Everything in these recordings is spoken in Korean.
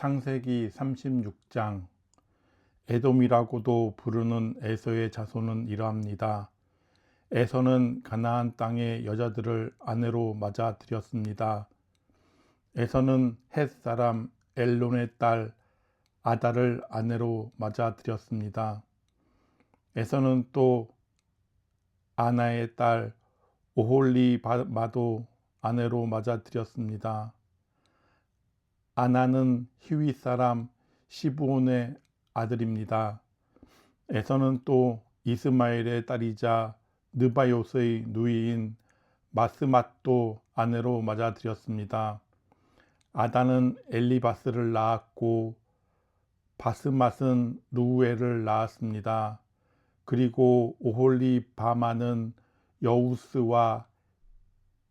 창세기 36장. 에돔이라고도 부르는 에서의 자손은 이러합니다. 에서는 가나안 땅의 여자들을 아내로 맞아들였습니다. 에서는 헷 사람 엘론의 딸 아다를 아내로 맞아들였습니다. 에서는 또 아나의 딸 오홀리바마도 아내로 맞아들였습니다. 아나는 히위 사람 시브온의 아들입니다. 에서는 또 이스마엘의 딸이자 느바요스의 누이인 마스맛도 아내로 맞아들였습니다. 아다는 엘리바스를 낳았고 바스맛은 루우엘을 낳았습니다. 그리고 오홀리바마는 여우스와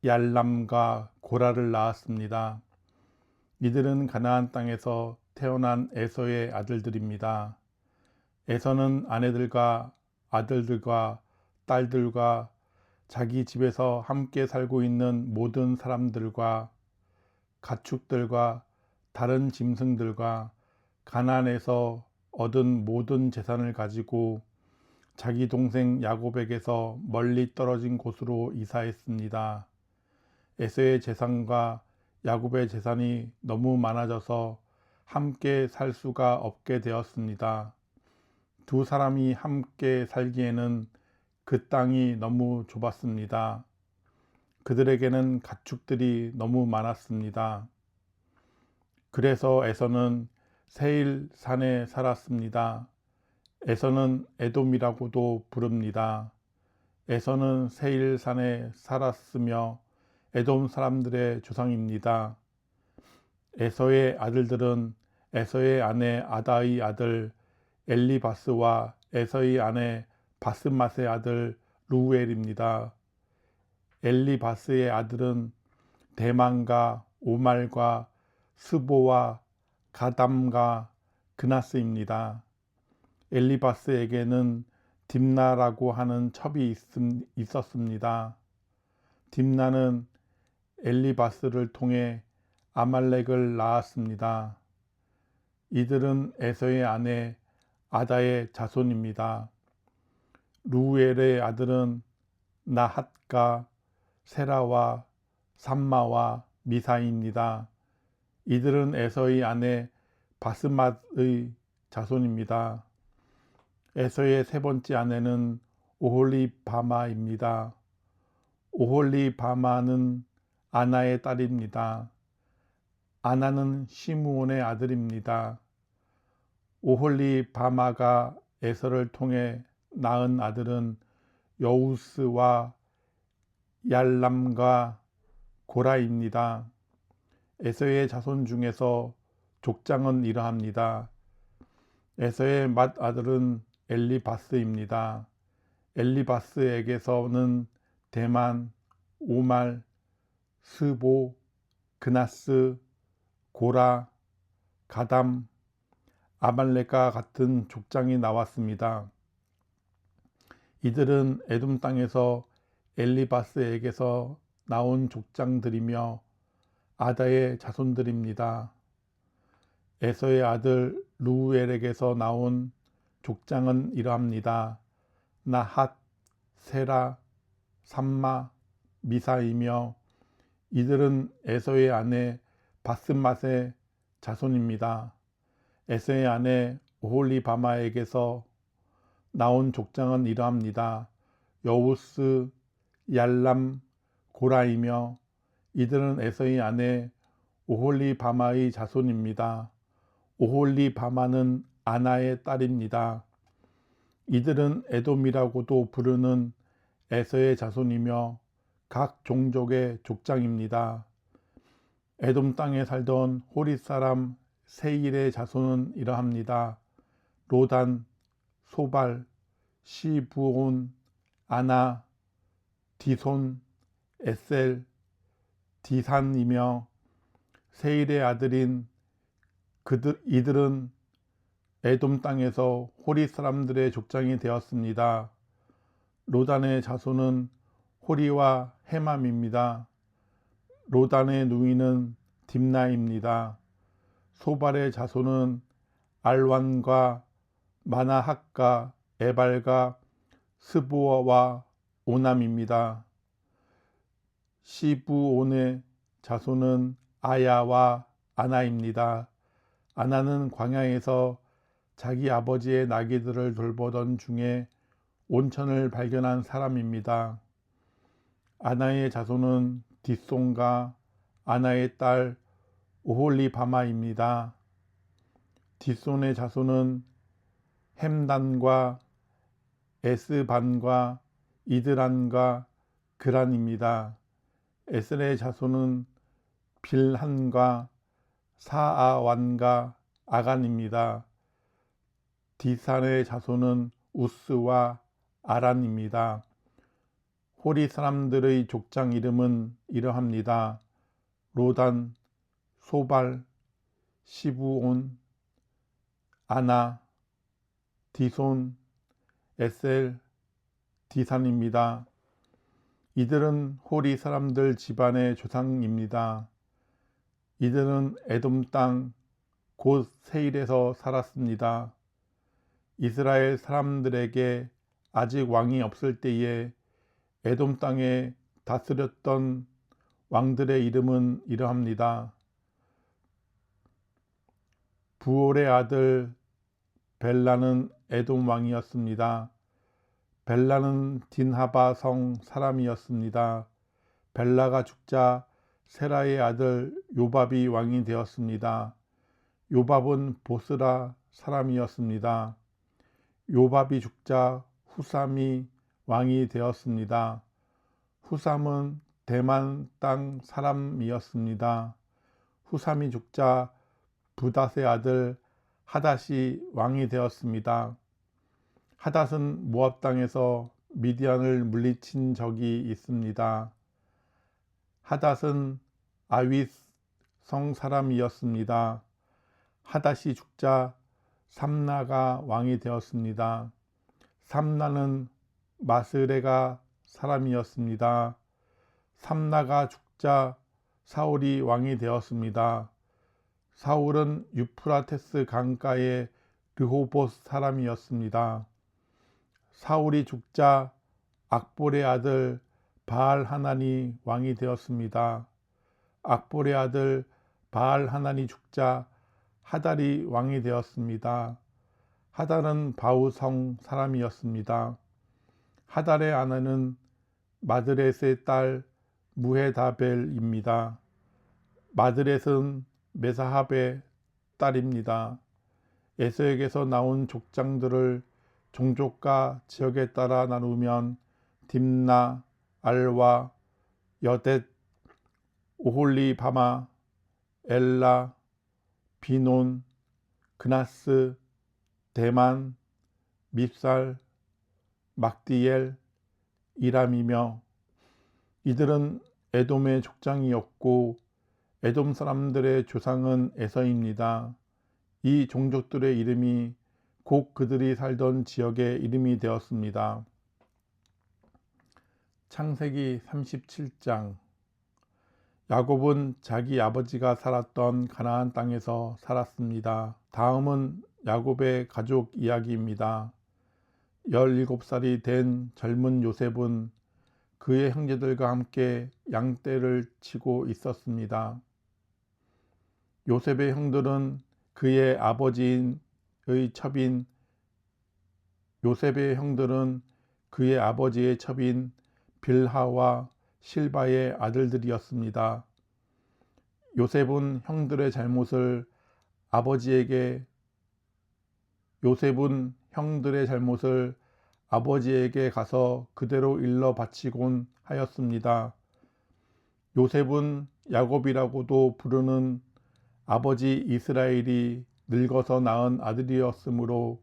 얄람과 고라를 낳았습니다. 이들은 가나안 땅에서 태어난 에서의 아들들입니다. 에서는 아내들과 아들들과 딸들과 자기 집에서 함께 살고 있는 모든 사람들과 가축들과 다른 짐승들과 가나안에서 얻은 모든 재산을 가지고 자기 동생 야곱에게서 멀리 떨어진 곳으로 이사했습니다. 에서의 재산과 야곱의 재산이 너무 많아져서 함께 살 수가 없게 되었습니다. 두 사람이 함께 살기에는 그 땅이 너무 좁았습니다. 그들에게는 가축들이 너무 많았습니다. 그래서 에서는 세일 산에 살았습니다. 에서는 에돔이라고도 부릅니다. 에서는 세일 산에 살았으며 에돔 사람들의 조상입니다. 에서의 아들들은 에서의 아내 아다의 아들 엘리바스와 에서의 아내 바스맛의 아들 루엘입니다. 엘리바스의 아들은 대만과 오말과 스보와 가담과 그나스입니다. 엘리바스에게는 딥나라고 하는 첩이 있었습니다. 딥나는 엘리바스를 통해 아말렉을 낳았습니다. 이들은 에서의 아내 아다의 자손입니다. 루엘의 아들은 나핫과 세라와 삼마와 미사입니다. 이들은 에서의 아내 바스맛의 자손입니다. 에서의 세 번째 아내는 오홀리바마입니다. 오홀리바마는 아나의 딸입니다. 아나는 시므온의 아들입니다. 오홀리바마가 에서를 통해 낳은 아들은 여우스와 얄람과 고라입니다. 에서의 자손 중에서 족장은 이러합니다. 에서의 맏아들은 엘리바스입니다. 엘리바스에게서는 대만, 오말, 스보, 그나스, 고라, 가담, 아말렉과 같은 족장이 나왔습니다. 이들은 에돔 땅에서 엘리바스에게서 나온 족장들이며 아다의 자손들입니다. 에서의 아들 루엘에게서 나온 족장은 이러합니다. 나핫, 세라, 삼마, 미사이며 이들은 에서의 아내 바스맛의 자손입니다. 에서의 아내 오홀리바마에게서 나온 족장은 이러합니다. 여우스, 얄람, 고라이며 이들은 에서의 아내 오홀리바마의 자손입니다. 오홀리바마는 아나의 딸입니다. 이들은 에돔이라고도 부르는 에서의 자손이며 각 종족의 족장입니다. 에돔 땅에 살던 호릿 사람 세일의 자손은 이러합니다. 로단, 소발, 시브온, 아나, 디손, 에셀, 디산이며 세일의 아들인 이들은 에돔 땅에서 호리 사람들의 족장이 되었습니다. 로단의 자손은 호리와 헤맘입니다. 로단의 누이는 딥나입니다. 소발의 자손은 알완과 마나핫과 에발과 스보아와 오남입니다. 시브온의 자손은 아야와 아나입니다. 아나는 광야에서 자기 아버지의 나귀들을 돌보던 중에 온천을 발견한 사람입니다. 아나의 자손은 뒷손과 아나의 딸 오홀리바마입니다. 뒷손의 자손은 햄단과 에스반과 이드란과 그란입니다. 에슬의 자손은 빌한과 사아완과 아간입니다. 디산의 자손은 우스와 아란입니다. 호리 사람들의 족장 이름은 이러합니다. 로단, 소발, 시브온, 아나, 디손, 에셀, 디산입니다. 이들은 호리 사람들 집안의 조상입니다. 이들은 에돔 땅 곧 세일에서 살았습니다. 이스라엘 사람들에게 아직 왕이 없을 때에 에돔 땅에 다스렸던 왕들의 이름은 이러합니다. 부올의 아들 벨라는 에돔 왕이었습니다. 벨라는 딘하바 성 사람이었습니다. 벨라가 죽자 세라의 아들 요밥이 왕이 되었습니다. 요밥은 보스라 사람이었습니다. 요밥이 죽자 후삼이 왕이 되었습니다. 후삼은 대만 땅 사람이었습니다. 후삼이 죽자 부닷의 아들 하닷이 왕이 되었습니다. 하닷은 모압 땅에서 미디안을 물리친 적이 있습니다. 하닷은 아윗 성 사람이었습니다. 하닷이 죽자 삼나가 왕이 되었습니다. 삼나는 마스레가 사람이었습니다. 삼나가 죽자 사울이 왕이 되었습니다. 사울은 유프라테스 강가의 르호보스 사람이었습니다. 사울이 죽자 악볼의 아들 바알 하난이 왕이 되었습니다. 악볼의 아들 바알 하난이 죽자 하달이 왕이 되었습니다. 하달은 바우성 사람이었습니다. 하달의 아내는 마드렛의 딸 무헤다벨입니다. 마드렛은 메사합의 딸입니다. 에서에게서 나온 족장들을 종족과 지역에 따라 나누면 딥나, 알와, 여댓, 오홀리바마, 엘라, 비논, 그나스, 대만, 밉살, 막디엘, 이람이며 이들은 에돔의 족장이었고 에돔 사람들의 조상은 에서입니다. 이 종족들의 이름이 곧 그들이 살던 지역의 이름이 되었습니다. 창세기 37장 야곱은 자기 아버지가 살았던 가나안 땅에서 살았습니다. 다음은 야곱의 가족 이야기입니다. 17살이 된 젊은 요셉은 그의 형제들과 함께 양떼를 치고 있었습니다. 요셉의 형들은 그의 아버지의 첩인 빌하와 실바의 아들들이었습니다. 요셉은 형들의 잘못을 아버지에게 가서 그대로 일러 바치곤 하였습니다. 요셉은 야곱이라고도 부르는 아버지 이스라엘이 늙어서 낳은 아들이었으므로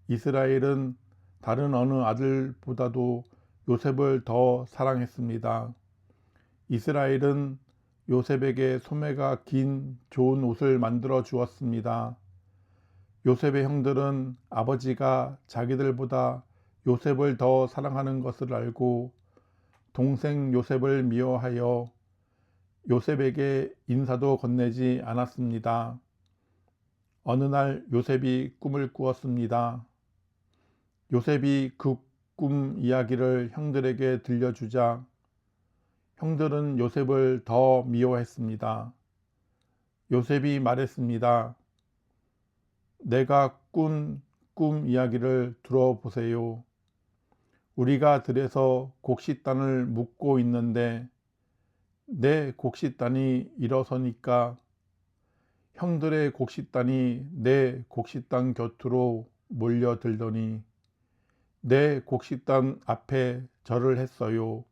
이스라엘은 다른 어느 아들보다도 요셉을 더 사랑했습니다. 이스라엘은 요셉에게 소매가 긴 좋은 옷을 만들어 주었습니다. 요셉의 형들은 아버지가 자기들보다 요셉을 더 사랑하는 것을 알고 동생 요셉을 미워하여 요셉에게 인사도 건네지 않았습니다. 어느 날 요셉이 꿈을 꾸었습니다. 요셉이 그 꿈 이야기를 형들에게 들려주자 형들은 요셉을 더 미워했습니다. 요셉이 말했습니다. 내가 꾼 꿈 이야기를 들어보세요. 우리가 들에서 곡식단을 묶고 있는데 내 곡식단이 일어서니까 형들의 곡식단이 내 곡식단 곁으로 몰려들더니 내 곡식단 앞에 절을 했어요.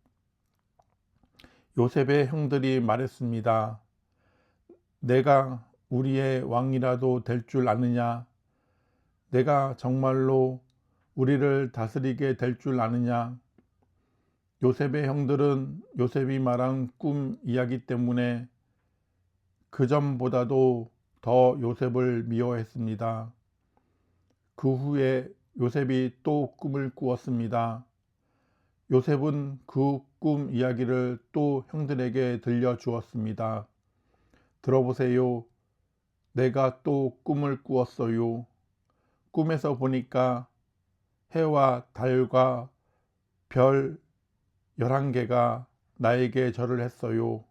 요셉의 형들이 말했습니다. 내가 우리의 왕이라도 될 줄 아느냐? 내가 정말로 우리를 다스리게 될 줄 아느냐? 요셉의 형들은 요셉이 말한 꿈 이야기 때문에 그 전보다도 더 요셉을 미워했습니다. 그 후에 요셉이 또 꿈을 꾸었습니다. 요셉은 그 꿈 이야기를 또 형들에게 들려주었습니다. 들어보세요. 내가 또 꿈을 꾸었어요. 꿈에서 보니까 해와 달과 별 11개가 나에게 절을 했어요.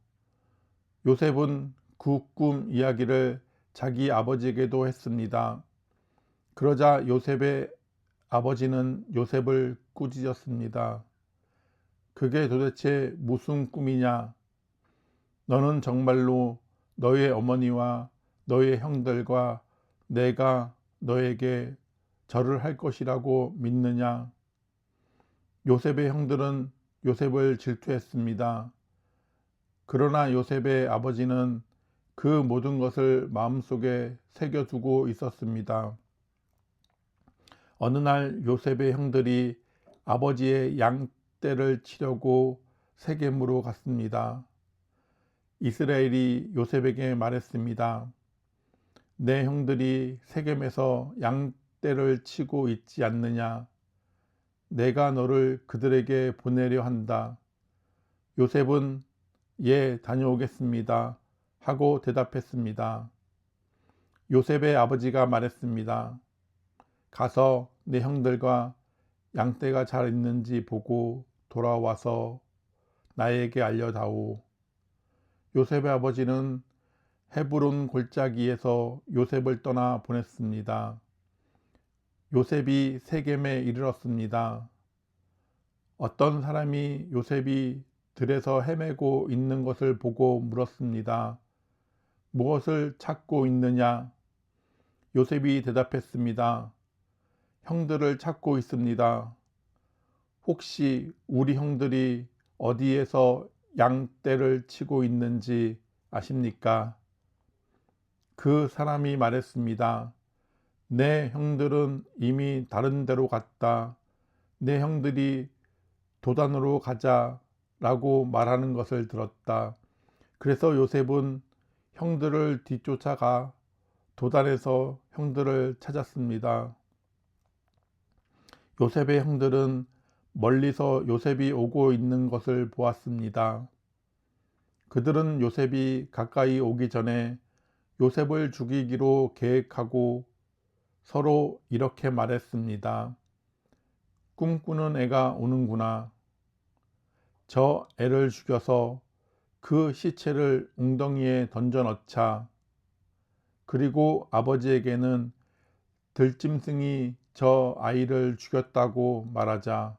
요셉은 그 꿈 이야기를 자기 아버지에게도 했습니다. 그러자 요셉의 아버지는 요셉을 꾸짖었습니다. 그게 도대체 무슨 꿈이냐? 너는 정말로 너의 어머니와 너의 형들과 내가 너에게 절을 할 것이라고 믿느냐? 요셉의 형들은 요셉을 질투했습니다. 그러나 요셉의 아버지는 그 모든 것을 마음속에 새겨두고 있었습니다. 어느 날 요셉의 형들이 아버지의 양떼를 치려고 세겜으로 갔습니다. 이스라엘이 요셉에게 말했습니다. 내 형들이 세겜에서 양떼를 치고 있지 않느냐? 내가 너를 그들에게 보내려 한다. 요셉은 예, 다녀오겠습니다. 하고 대답했습니다. 요셉의 아버지가 말했습니다. 가서 내 형들과 양떼가 잘 있는지 보고 돌아와서 나에게 알려다오. 요셉의 아버지는 헤브론 골짜기에서 요셉을 떠나 보냈습니다. 요셉이 세겜에 이르렀습니다. 어떤 사람이 요셉이 들에서 헤매고 있는 것을 보고 물었습니다. 무엇을 찾고 있느냐? 요셉이 대답했습니다. 형들을 찾고 있습니다. 혹시 우리 형들이 어디에서 양떼를 치고 있는지 아십니까? 그 사람이 말했습니다. 내 형들은 이미 다른 데로 갔다. 내 형들이 도단으로 가자 라고 말하는 것을 들었다. 그래서 요셉은 형들을 뒤쫓아가 도단에서 형들을 찾았습니다. 요셉의 형들은 멀리서 요셉이 오고 있는 것을 보았습니다. 그들은 요셉이 가까이 오기 전에 요셉을 죽이기로 계획하고 서로 이렇게 말했습니다. 꿈꾸는 애가 오는구나. 저 애를 죽여서 그 시체를 웅덩이에 던져 넣자. 그리고 아버지에게는 들짐승이 저 아이를 죽였다고 말하자.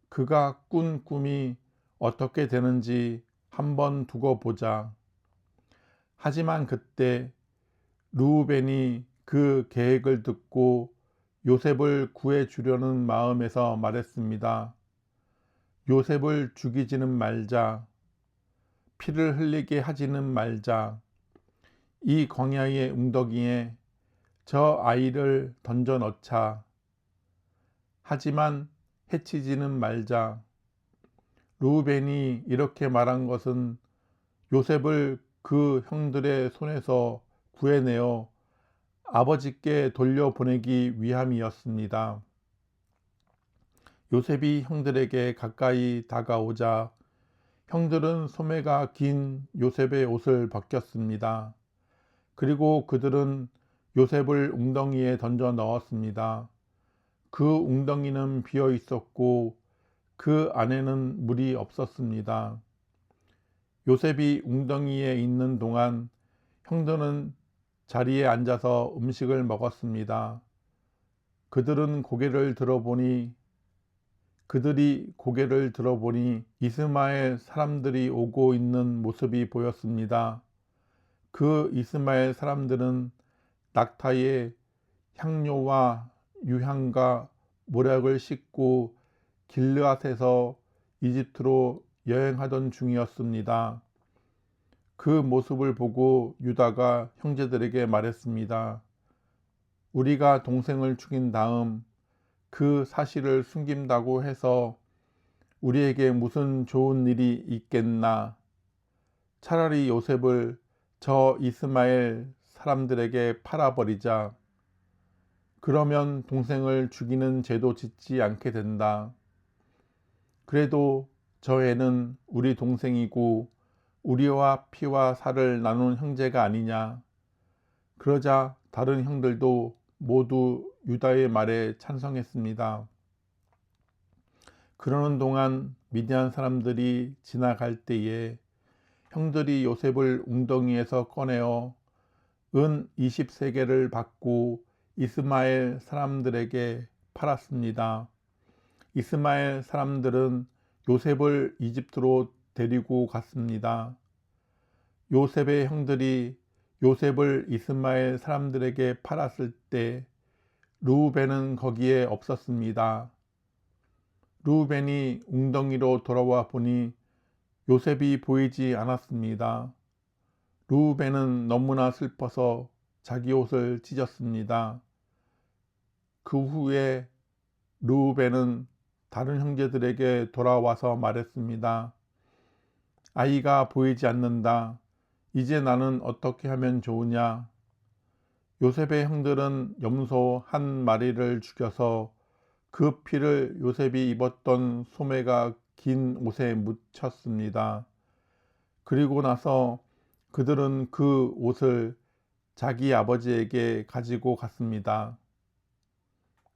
그가 꾼 꿈이 어떻게 되는지 한번 두고 보자. 하지만 그때 르우벤이 그 계획을 듣고 요셉을 구해주려는 마음에서 말했습니다. 요셉을 죽이지는 말자. 피를 흘리게 하지는 말자. 이 광야의 웅덩이에 저 아이를 던져 넣자. 하지만 해치지는 말자. 르우벤이 이렇게 말한 것은 요셉을 그 형들의 손에서 구해내어 아버지께 돌려보내기 위함이었습니다. 요셉이 형들에게 가까이 다가오자 형들은 소매가 긴 요셉의 옷을 벗겼습니다. 그리고 그들은 요셉을 웅덩이에 던져 넣었습니다. 그 웅덩이는 비어 있었고 그 안에는 물이 없었습니다. 요셉이 웅덩이에 있는 동안 형들은 자리에 앉아서 음식을 먹었습니다. 그들이 고개를 들어보니 이스마엘 사람들이 오고 있는 모습이 보였습니다. 그 이스마엘 사람들은 낙타에 향료와 유향과 모략을 싣고 길르앗에서 이집트로 여행하던 중이었습니다. 그 모습을 보고 유다가 형제들에게 말했습니다. 우리가 동생을 죽인 다음 그 사실을 숨긴다고 해서 우리에게 무슨 좋은 일이 있겠나? 차라리 요셉을 저 이스마엘 사람들에게 팔아버리자. 그러면 동생을 죽이는 죄도 짓지 않게 된다. 그래도 저 애는 우리 동생이고 우리와 피와 살을 나눈 형제가 아니냐. 그러자 다른 형들도 모두 유다의 말에 찬성했습니다. 그러는 동안 미디안 사람들이 지나갈 때에 형들이 요셉을 웅덩이에서 꺼내어 은 20세겔을 받고 이스마엘 사람들에게 팔았습니다. 이스마엘 사람들은 요셉을 이집트로 데리고 갔습니다. 요셉의 형들이 요셉을 이스마엘 사람들에게 팔았을 때 르우벤은 거기에 없었습니다. 르우벤이 웅덩이로 돌아와 보니 요셉이 보이지 않았습니다. 르우벤은 너무나 슬퍼서 자기 옷을 찢었습니다. 그 후에 르우벤은 다른 형제들에게 돌아와서 말했습니다. 아이가 보이지 않는다. 이제 나는 어떻게 하면 좋으냐? 요셉의 형들은 염소 한 마리를 죽여서 그 피를 요셉이 입었던 소매가 긴 옷에 묻혔습니다. 그리고 나서 그들은 그 옷을 자기 아버지에게 가지고 갔습니다.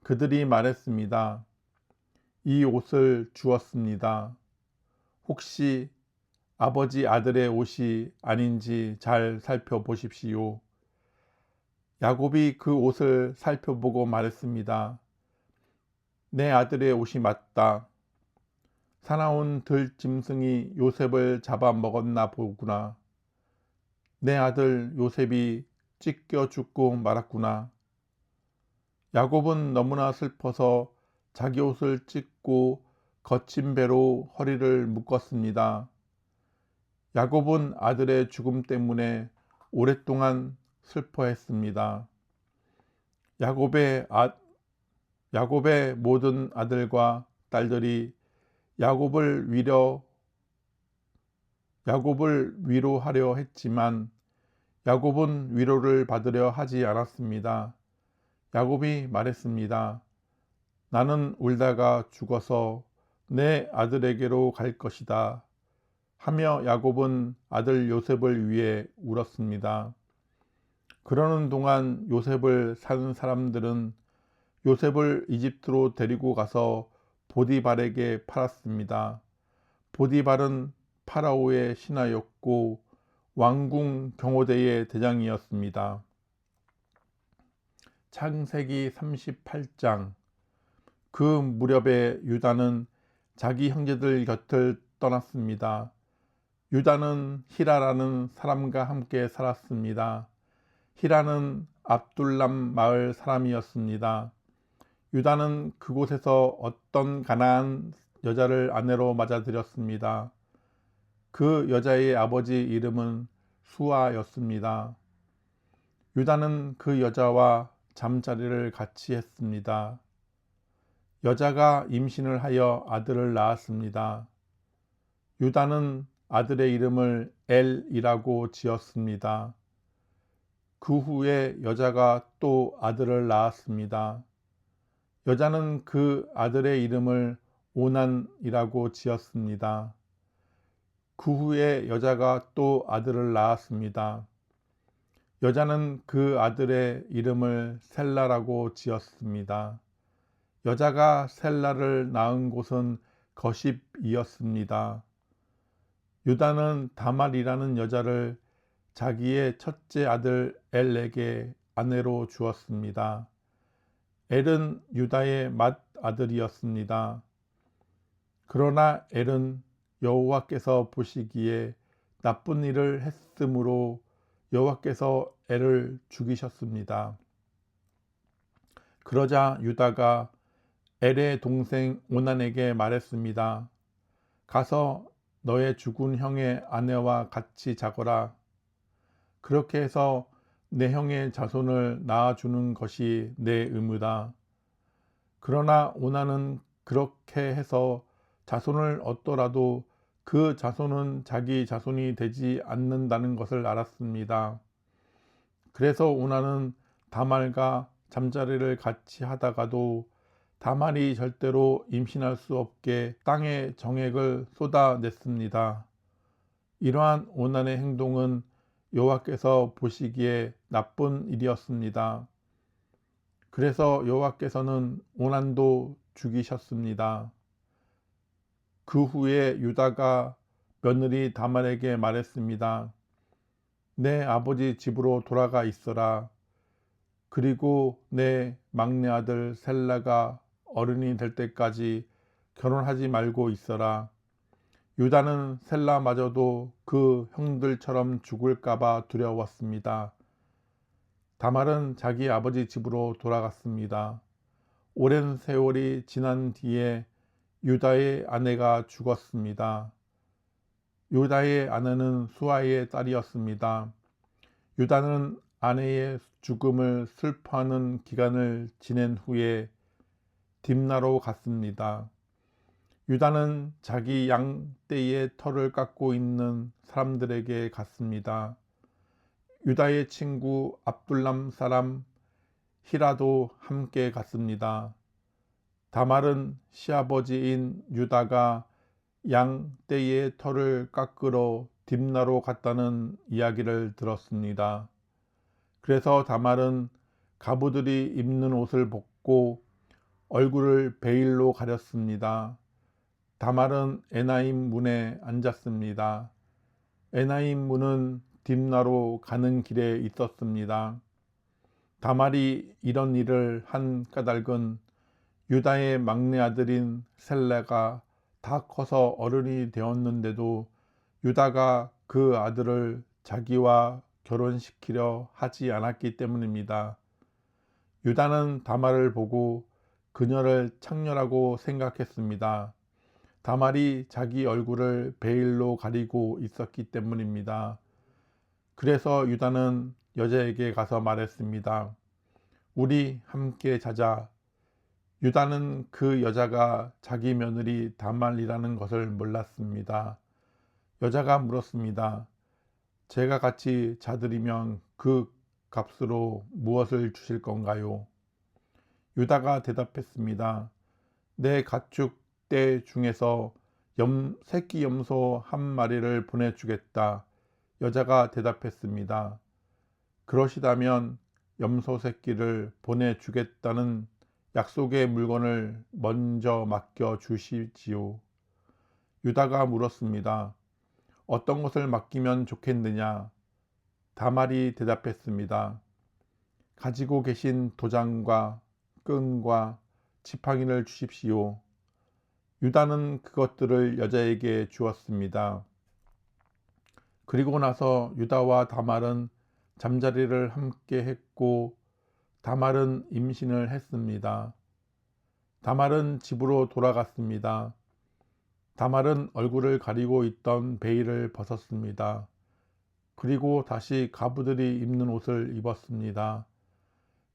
그들이 말했습니다. 이 옷을 주었습니다. 혹시 아버지 아들의 옷이 아닌지 잘 살펴보십시오. 야곱이 그 옷을 살펴보고 말했습니다. 내 아들의 옷이 맞다. 사나운 들짐승이 요셉을 잡아먹었나 보구나. 내 아들 요셉이 찢겨 죽고 말았구나. 야곱은 너무나 슬퍼서 자기 옷을 찢고 거친 배로 허리를 묶었습니다. 야곱은 아들의 죽음 때문에 오랫동안 슬퍼했습니다. 야곱의 모든 아들과 딸들이 야곱을 위로하려 했지만 야곱은 위로를 받으려 하지 않았습니다. 야곱이 말했습니다. 나는 울다가 죽어서 내 아들에게로 갈 것이다. 하며 야곱은 아들 요셉을 위해 울었습니다. 그러는 동안 요셉을 산 사람들은 요셉을 이집트로 데리고 가서 보디발에게 팔았습니다. 보디발은 파라오의 신하였고 왕궁 경호대의 대장이었습니다. 창세기 38장. 그 무렵에 유다는 자기 형제들 곁을 떠났습니다. 유다는 히라라는 사람과 함께 살았습니다. 히라는 압둘람 마을 사람이었습니다. 유다는 그곳에서 어떤 가나안 여자를 아내로 맞아들였습니다. 그 여자의 아버지 이름은 수아였습니다. 유다는 그 여자와 잠자리를 같이 했습니다. 여자가 임신을 하여 아들을 낳았습니다. 유다는 아들의 이름을 엘이라고 지었습니다. 그 후에 여자가 또 아들을 낳았습니다. 여자는 그 아들의 이름을 오난이라고 지었습니다. 그 후에 여자가 또 아들을 낳았습니다. 여자는 그 아들의 이름을 셀라라고 지었습니다. 여자가 셀라를 낳은 곳은 거십이었습니다. 유다는 다말이라는 여자를 자기의 첫째 아들 엘에게 아내로 주었습니다. 엘은 유다의 맏아들이었습니다. 그러나 엘은 여호와께서 보시기에 나쁜 일을 했으므로 여호와께서 엘을 죽이셨습니다. 그러자 유다가 엘의 동생 오난에게 말했습니다. 가서 너의 죽은 형의 아내와 같이 자거라. 그렇게 해서 내 형의 자손을 낳아주는 것이 내 의무다. 그러나 오난은 그렇게 해서 자손을 얻더라도 그 자손은 자기 자손이 되지 않는다는 것을 알았습니다. 그래서 오난은 다말과 잠자리를 같이 하다가도 다말이 절대로 임신할 수 없게 땅에 정액을 쏟아냈습니다. 이러한 오난의 행동은 여호와께서 보시기에 나쁜 일이었습니다. 그래서 여호와께서는 오난도 죽이셨습니다. 그 후에 유다가 며느리 다말에게 말했습니다. 내 아버지 집으로 돌아가 있어라. 그리고 내 막내 아들 셀라가 어른이 될 때까지 결혼하지 말고 있어라. 유다는 셀라마저도 그 형들처럼 죽을까봐 두려웠습니다. 다말은 자기 아버지 집으로 돌아갔습니다. 오랜 세월이 지난 뒤에 유다의 아내가 죽었습니다. 유다의 아내는 수아의 딸이었습니다. 유다는 아내의 죽음을 슬퍼하는 기간을 지낸 후에 딥나로 갔습니다. 유다는 자기 양떼의 털을 깎고 있는 사람들에게 갔습니다. 유다의 친구 압둘람 사람 히라도 함께 갔습니다. 다말은 시아버지인 유다가 양떼의 털을 깎으러 딥나로 갔다는 이야기를 들었습니다. 그래서 다말은 가부들이 입는 옷을 벗고 얼굴을 베일로 가렸습니다. 다말은 에나임 문에 앉았습니다. 에나임 문은 딥나로 가는 길에 있었습니다. 다말이 이런 일을 한 까닭은 유다의 막내 아들인 셀레가 다 커서 어른이 되었는데도 유다가 그 아들을 자기와 결혼시키려 하지 않았기 때문입니다. 유다는 다말을 보고 그녀를 창녀라고 생각했습니다. 다말이 자기 얼굴을 베일로 가리고 있었기 때문입니다. 그래서 유다는 여자에게 가서 말했습니다. 우리 함께 자자. 유다는 그 여자가 자기 며느리 다말이라는 것을 몰랐습니다. 여자가 물었습니다. 제가 같이 자드리면 그 값으로 무엇을 주실 건가요? 유다가 대답했습니다. 내 가축 떼 중에서 새끼 염소 한 마리를 보내주겠다. 여자가 대답했습니다. 그러시다면 염소 새끼를 보내주겠다는 약속의 물건을 먼저 맡겨 주시지요. 유다가 물었습니다. 어떤 것을 맡기면 좋겠느냐? 다말이 대답했습니다. 가지고 계신 도장과 끈과 지팡이를 주십시오. 유다는 그것들을 여자에게 주었습니다. 그리고 나서 유다와 다말은 잠자리를 함께 했고 다말은 임신을 했습니다. 다말은 집으로 돌아갔습니다. 다말은 얼굴을 가리고 있던 베일을 벗었습니다. 그리고 다시 가부들이 입는 옷을 입었습니다.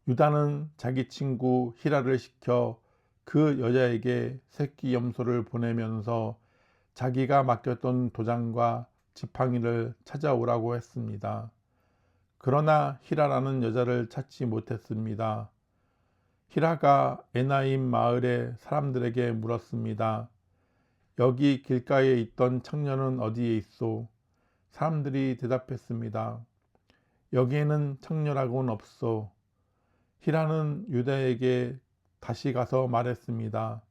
유다는 자기 친구 히라를 시켜 그 여자에게 새끼 염소를 보내면서 자기가 맡겼던 도장과 지팡이를 찾아오라고 했습니다. 그러나 히라라는 여자를 찾지 못했습니다. 히라가 에나임 마을의 사람들에게 물었습니다. 여기 길가에 있던 창녀는 어디에 있소? 사람들이 대답했습니다. 여기에는 창녀라고는 없소. 히라는 유다에게 다시 가서 말했습니다.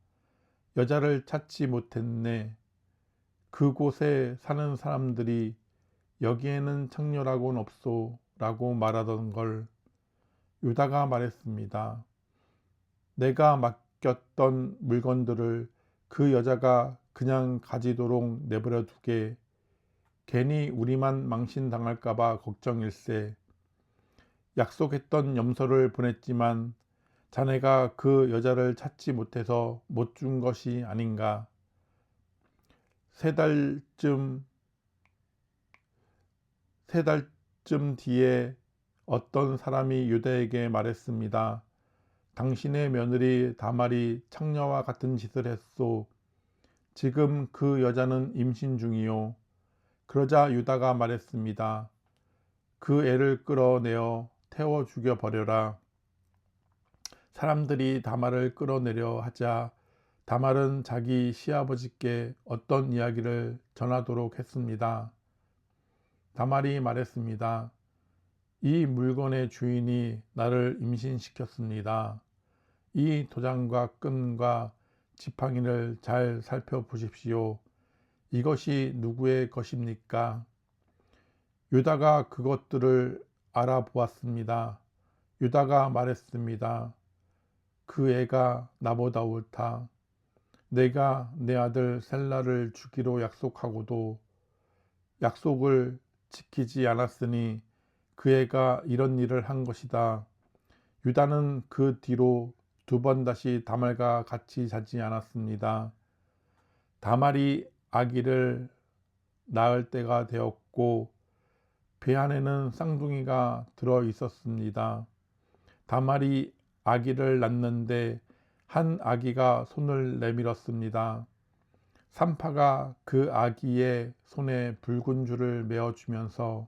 여자를 찾지 못했네. 그곳에 사는 사람들이 여기에는 창녀라고는 없소 라고 말하던 걸 유다가 말했습니다. 내가 맡겼던 물건들을 그 여자가 그냥 가지도록 내버려 두게. 괜히 우리만 망신당할까봐 걱정일세. 약속했던 염소를 보냈지만 자네가 그 여자를 찾지 못해서 못 준 것이 아닌가. 세 달쯤 뒤에 어떤 사람이 유다에게 말했습니다. 당신의 며느리 다말이 창녀와 같은 짓을 했소. 지금 그 여자는 임신 중이요. 그러자 유다가 말했습니다. 그 애를 끌어내어 태워 죽여버려라. 사람들이 다말을 끌어내려 하자 다말은 자기 시아버지께 어떤 이야기를 전하도록 했습니다. 다말이 말했습니다. 이 물건의 주인이 나를 임신시켰습니다. 이 도장과 끈과 지팡이를 잘 살펴보십시오. 이것이 누구의 것입니까? 유다가 그것들을 알아보았습니다. 유다가 말했습니다. 그 애가 나보다 옳다. 내가 내 아들 셀라를 주기로 약속하고도 약속을 지키지 않았으니 그 애가 이런 일을 한 것이다. 유다는 그 뒤로 2번 다시 다말과 같이 자지 않았습니다. 다말이 아기를 낳을 때가 되었고 배 안에는 쌍둥이가 들어 있었습니다. 다말이 아기를 낳는데 한 아기가 손을 내밀었습니다. 산파가 그 아기의 손에 붉은 줄을 메어주면서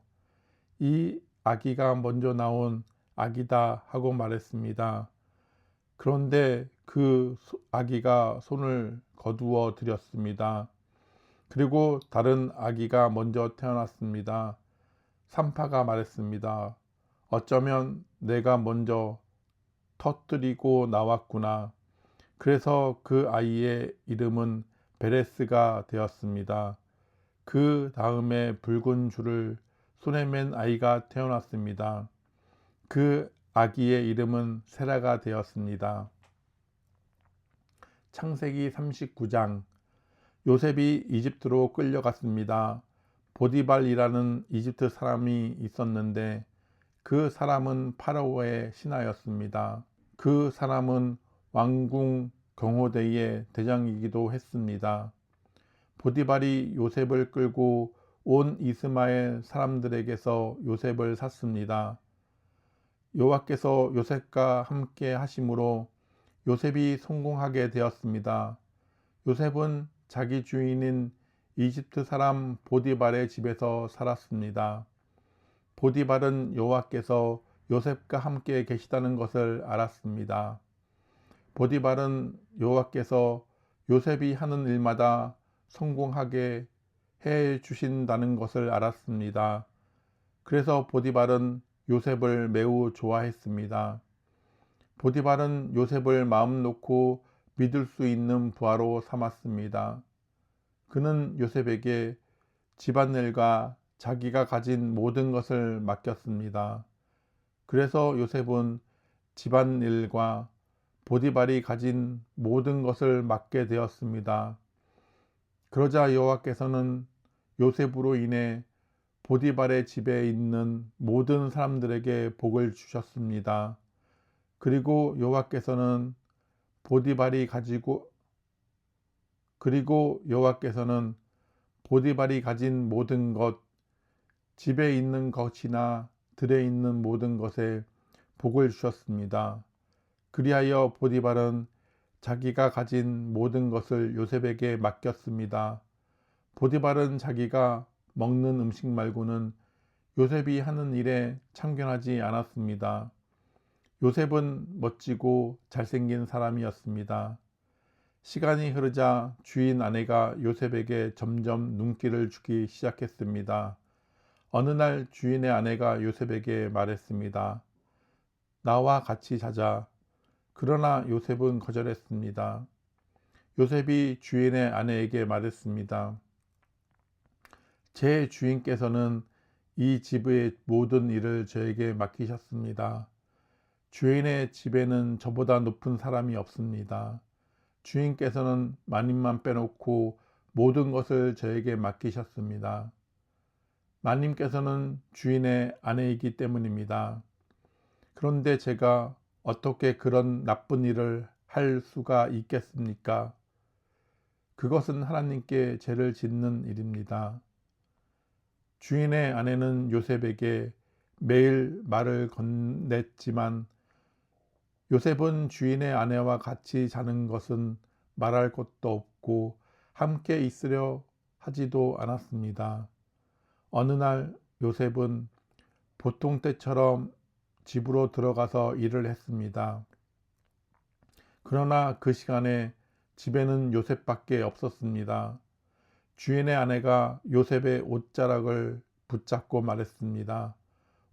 이 아기가 먼저 나온 아기다 하고 말했습니다. 그런데 그 아기가 손을 거두어 드렸습니다. 그리고 다른 아기가 먼저 태어났습니다. 산파가 말했습니다. 어쩌면 내가 먼저 터뜨리고 나왔구나. 그래서 그 아이의 이름은 베레스가 되었습니다. 그 다음에 붉은 줄을 손에 맨 아이가 태어났습니다. 그 아기의 이름은 세라가 되었습니다. 창세기 39장. 요셉이 이집트로 끌려갔습니다. 보디발이라는 이집트 사람이 있었는데 그 사람은 파라오의 신하였습니다. 그 사람은 왕궁 경호대의 대장이기도 했습니다. 보디발이 요셉을 끌고 온 이스마엘 사람들에게서 요셉을 샀습니다. 여호와께서 요셉과 함께 하심으로 요셉이 성공하게 되었습니다. 요셉은 자기 주인인 이집트 사람 보디발의 집에서 살았습니다. 보디발은 여호와께서 요셉과 함께 계시다는 것을 알았습니다. 보디발은 여호와께서 요셉이 하는 일마다 성공하게 해 주신다는 것을 알았습니다. 그래서 보디발은 요셉을 매우 좋아했습니다. 보디발은 요셉을 마음 놓고 믿을 수 있는 부하로 삼았습니다. 그는 요셉에게 집안일과 자기가 가진 모든 것을 맡겼습니다. 그래서 요셉은 집안일과 보디발이 가진 모든 것을 맡게 되었습니다. 그러자 여호와께서는 요셉으로 인해 보디발의 집에 있는 모든 사람들에게 복을 주셨습니다. 그리고 여호와께서는 보디발이 가진 모든 것, 집에 있는 것이나 들에 있는 모든 것에 복을 주셨습니다. 그리하여 보디발은 자기가 가진 모든 것을 요셉에게 맡겼습니다. 보디발은 자기가 먹는 음식 말고는 요셉이 하는 일에 참견하지 않았습니다. 요셉은 멋지고 잘생긴 사람이었습니다. 시간이 흐르자 주인 아내가 요셉에게 점점 눈길을 주기 시작했습니다. 어느 날 주인의 아내가 요셉에게 말했습니다. 나와 같이 자자. 그러나 요셉은 거절했습니다. 요셉이 주인의 아내에게 말했습니다. 제 주인께서는 이 집의 모든 일을 저에게 맡기셨습니다. 주인의 집에는 저보다 높은 사람이 없습니다. 주인께서는 마님만 빼놓고 모든 것을 저에게 맡기셨습니다. 마님께서는 주인의 아내이기 때문입니다. 그런데 제가 어떻게 그런 나쁜 일을 할 수가 있겠습니까? 그것은 하나님께 죄를 짓는 일입니다. 주인의 아내는 요셉에게 매일 말을 건넸지만 요셉은 주인의 아내와 같이 자는 것은 말할 것도 없고 함께 있으려 하지도 않았습니다. 어느 날 요셉은 보통 때처럼 집으로 들어가서 일을 했습니다. 그러나 그 시간에 집에는 요셉밖에 없었습니다. 주인의 아내가 요셉의 옷자락을 붙잡고 말했습니다.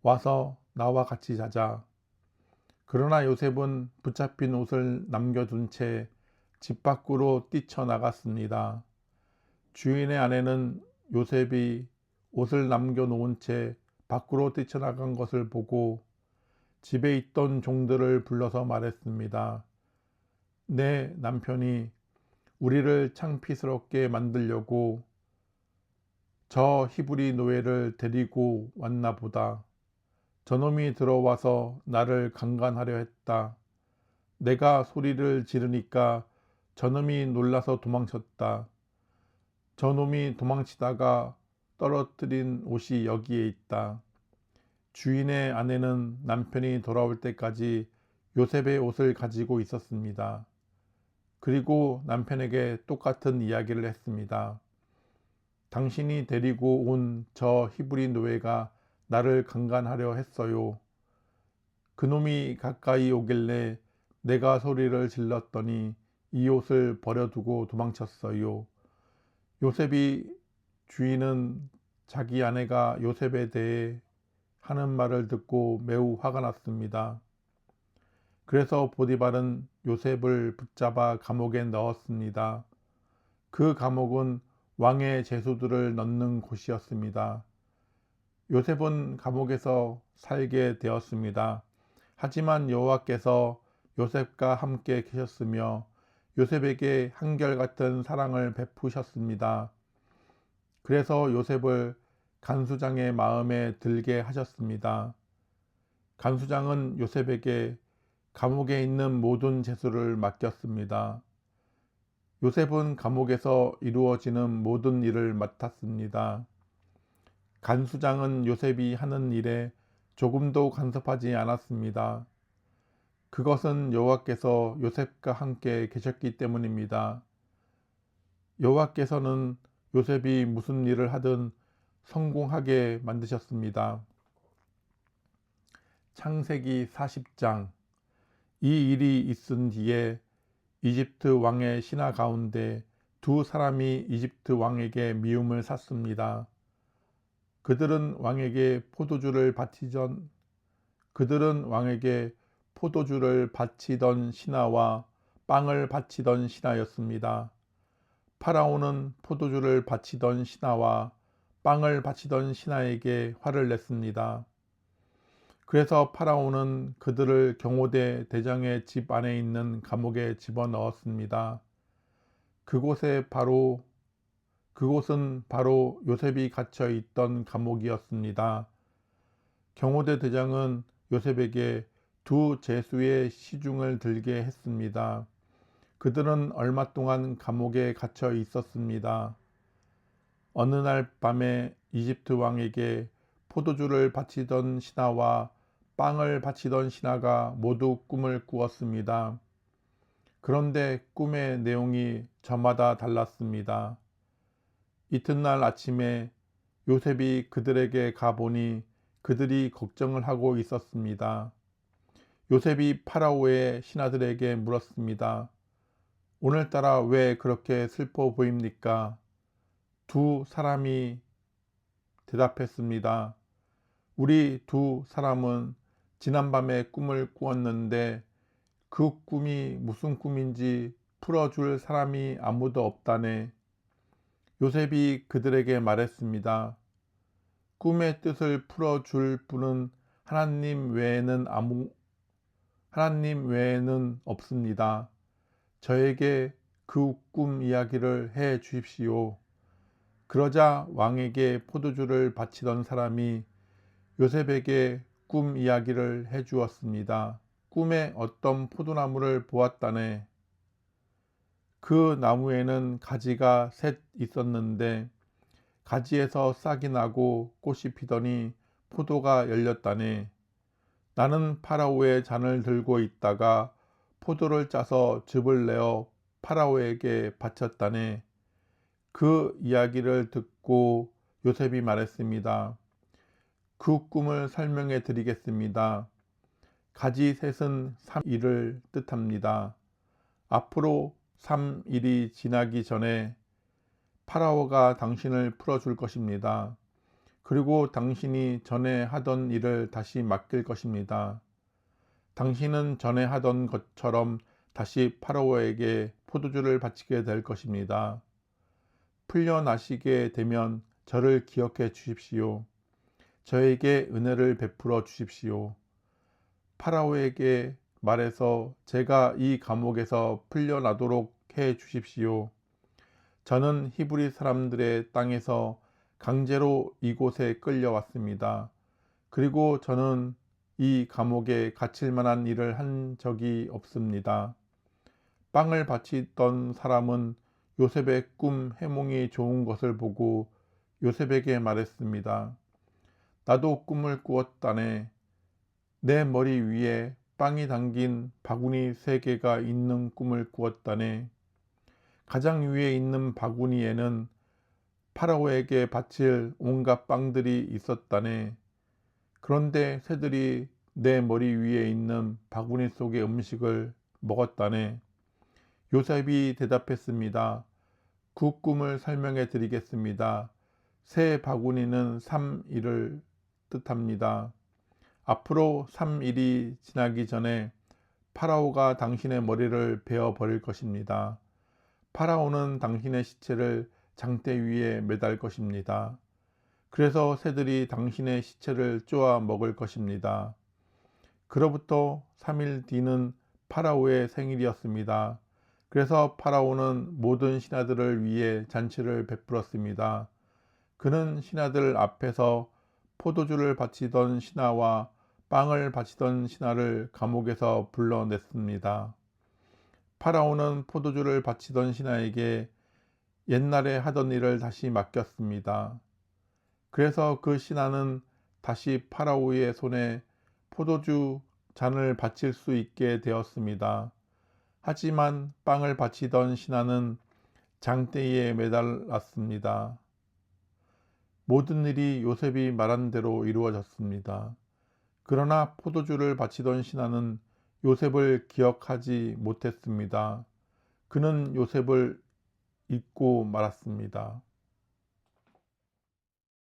와서 나와 같이 자자. 그러나 요셉은 붙잡힌 옷을 남겨둔 채 집 밖으로 뛰쳐나갔습니다. 주인의 아내는 요셉이 옷을 남겨놓은 채 밖으로 뛰쳐나간 것을 보고 집에 있던 종들을 불러서 말했습니다. 내 남편이 우리를 창피스럽게 만들려고 저 히브리 노예를 데리고 왔나 보다. 저놈이 들어와서 나를 강간하려 했다. 내가 소리를 지르니까 저놈이 놀라서 도망쳤다. 저놈이 도망치다가 떨어뜨린 옷이 여기에 있다. 주인의 아내는 남편이 돌아올 때까지 요셉의 옷을 가지고 있었습니다. 그리고 남편에게 똑같은 이야기를 했습니다. 당신이 데리고 온 저 히브리 노예가 나를 강간하려 했어요. 그놈이 가까이 오길래 내가 소리를 질렀더니 이 옷을 버려두고 도망쳤어요. 요셉이 주인은 자기 아내가 요셉에 대해 하는 말을 듣고 매우 화가 났습니다. 그래서 보디발은 요셉을 붙잡아 감옥에 넣었습니다. 그 감옥은 왕의 죄수들을 넣는 곳이었습니다. 요셉은 감옥에서 살게 되었습니다. 하지만 여호와께서 요셉과 함께 계셨으며 요셉에게 한결같은 사랑을 베푸셨습니다. 그래서 요셉을 간수장의 마음에 들게 하셨습니다. 간수장은 요셉에게 감옥에 있는 모든 죄수를 맡겼습니다. 요셉은 감옥에서 이루어지는 모든 일을 맡았습니다. 간수장은 요셉이 하는 일에 조금도 간섭하지 않았습니다. 그것은 여호와께서 요셉과 함께 계셨기 때문입니다. 여호와께서는 요셉이 무슨 일을 하든 성공하게 만드셨습니다. 창세기 40장. 이 일이 있은 뒤에 이집트 왕의 신하 가운데 두 사람이 이집트 왕에게 미움을 샀습니다. 그들은 왕에게 포도주를 바치던 신하와 빵을 바치던 신하였습니다. 파라오는 포도주를 바치던 신하와 빵을 바치던 신하에게 화를 냈습니다. 그래서 파라오는 그들을 경호대 대장의 집 안에 있는 감옥에 집어넣었습니다. 그곳은 바로 요셉이 갇혀 있던 감옥이었습니다. 경호대 대장은 요셉에게 두 죄수의 시중을 들게 했습니다. 그들은 얼마 동안 감옥에 갇혀 있었습니다. 어느 날 밤에 이집트 왕에게 포도주를 바치던 신하와 빵을 바치던 신하가 모두 꿈을 꾸었습니다. 그런데 꿈의 내용이 저마다 달랐습니다. 이튿날 아침에 요셉이 그들에게 가보니 그들이 걱정을 하고 있었습니다. 요셉이 파라오의 신하들에게 물었습니다. 오늘따라 왜 그렇게 슬퍼 보입니까? 두 사람이 대답했습니다. 우리 두 사람은 지난밤에 꿈을 꾸었는데 그 꿈이 무슨 꿈인지 풀어줄 사람이 아무도 없다네. 요셉이 그들에게 말했습니다. 꿈의 뜻을 풀어줄 분은 하나님 외에는 없습니다. 저에게 그 꿈 이야기를 해 주십시오. 그러자 왕에게 포도주를 바치던 사람이 요셉에게 꿈 이야기를 해 주었습니다. 꿈에 어떤 포도나무를 보았다네. 그 나무에는 가지가 셋 있었는데 가지에서 싹이 나고 꽃이 피더니 포도가 열렸다네. 나는 파라오의 잔을 들고 있다가 포도를 짜서 즙을 내어 파라오에게 바쳤다네. 그 이야기를 듣고 요셉이 말했습니다. 그 꿈을 설명해 드리겠습니다. 가지 셋은 3일을 뜻합니다. 앞으로 3일이 지나기 전에 파라오가 당신을 풀어줄 것입니다. 그리고 당신이 전에 하던 일을 다시 맡길 것입니다. 당신은 전에 하던 것처럼 다시 파라오에게 포도주를 바치게 될 것입니다. 풀려나시게 되면 저를 기억해 주십시오. 저에게 은혜를 베풀어 주십시오. 파라오에게 말해서 제가 이 감옥에서 풀려나도록 해 주십시오. 저는 히브리 사람들의 땅에서 강제로 이곳에 끌려왔습니다. 그리고 저는 이 감옥에 갇힐 만한 일을 한 적이 없습니다. 빵을 바치던 사람은 요셉의 꿈 해몽이 좋은 것을 보고 요셉에게 말했습니다. 나도 꿈을 꾸었다네. 내 머리 위에 빵이 담긴 바구니 3개가 있는 꿈을 꾸었다네. 가장 위에 있는 바구니에는 파라오에게 바칠 온갖 빵들이 있었다네. 그런데 새들이 내 머리 위에 있는 바구니 속의 음식을 먹었다네. 요셉이 대답했습니다. 그 꿈을 설명해 드리겠습니다. 새 바구니는 3일을 뜻합니다. 앞으로 3일이 지나기 전에 파라오가 당신의 머리를 베어 버릴 것입니다. 파라오는 당신의 시체를 장대 위에 매달 것입니다. 그래서 새들이 당신의 시체를 쪼아 먹을 것입니다. 그로부터 3일 뒤는 파라오의 생일이었습니다. 그래서 파라오는 모든 신하들을 위해 잔치를 베풀었습니다. 그는 신하들 앞에서 포도주를 바치던 신하와 빵을 바치던 신하를 감옥에서 불러냈습니다. 파라오는 포도주를 바치던 신하에게 옛날에 하던 일을 다시 맡겼습니다. 그래서 그 신하는 다시 파라오의 손에 포도주 잔을 바칠 수 있게 되었습니다. 하지만 빵을 바치던 신하는 장대에 매달렸습니다. 모든 일이 요셉이 말한 대로 이루어졌습니다. 그러나 포도주를 바치던 신하는 요셉을 기억하지 못했습니다. 그는 요셉을 잊고 말았습니다.